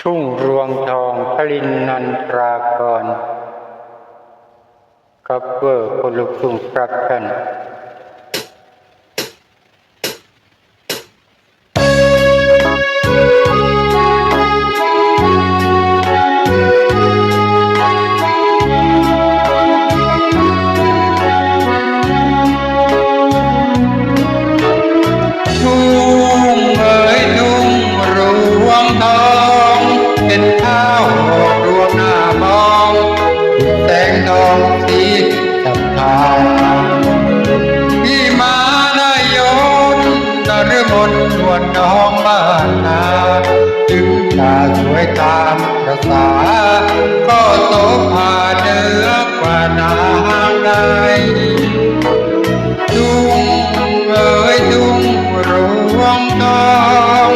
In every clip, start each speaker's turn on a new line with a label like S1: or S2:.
S1: ทุ่งรวงทองพลินนันทรากรคัฟเวอร์คนลุกทุ่งพระกัน
S2: พี่มาได้ยนนฤมลชวนน้องบ้านนาจึงตาสวยตามประสาก็โสภาเนื้อกว่านางใดจุงเอ๋ยจุงรวงทอง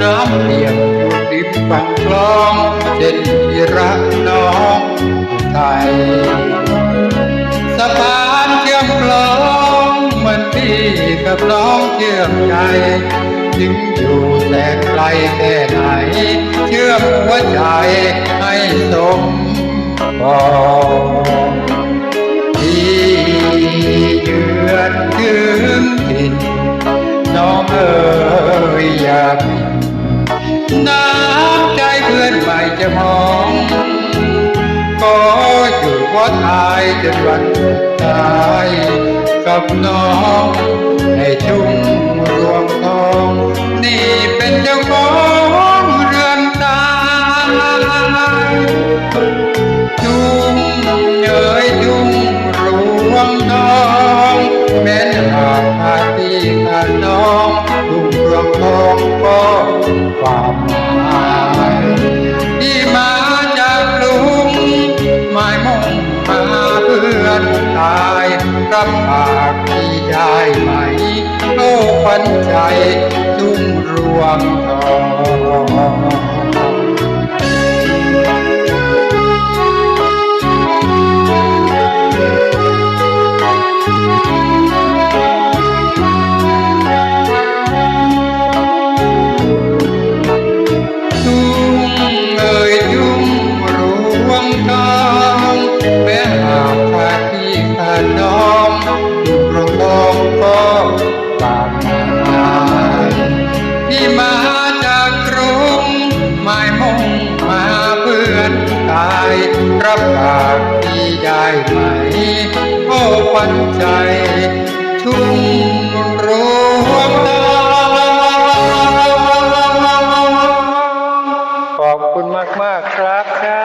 S2: น้ำเปี่ยมอยู่ริมฝั่งคลองเช่นที่รักน้องไทยสะพานเชื่อมคลองเหมือนพี่กับน้องเชื่อมใจถึงอยู่แสนไกลแค่ไหนเชื่อมหัวใจให้สมปองที่เยือนถึงถิ่นน้องเอ๋ยอยากน้ำใจเพื่อนใหม่จะมองก็อยู่วัดอายจนวันตายกับน้องในชุ่มรวงทองนี่เป็นเจ้าของเรือนตายจุงเอ๋ยจุงรวงทองแม้นหากอาที่ขาดน้องจุงรวงทองก็ความหมายที่มาจากลุงหมายมุ่งมาเพื่อนตายรับปากที่ได้ไหมโลกขวัญใจทุ่งรวงทองน้องดูกระทองก็บางายที่มาจากกรุงหมายมุ่งมาเพื่อนตายรับปากที่ได้ไหมโอ้ขวัญใจทุ่งรวงทอง
S1: ขอบคุณมากครับ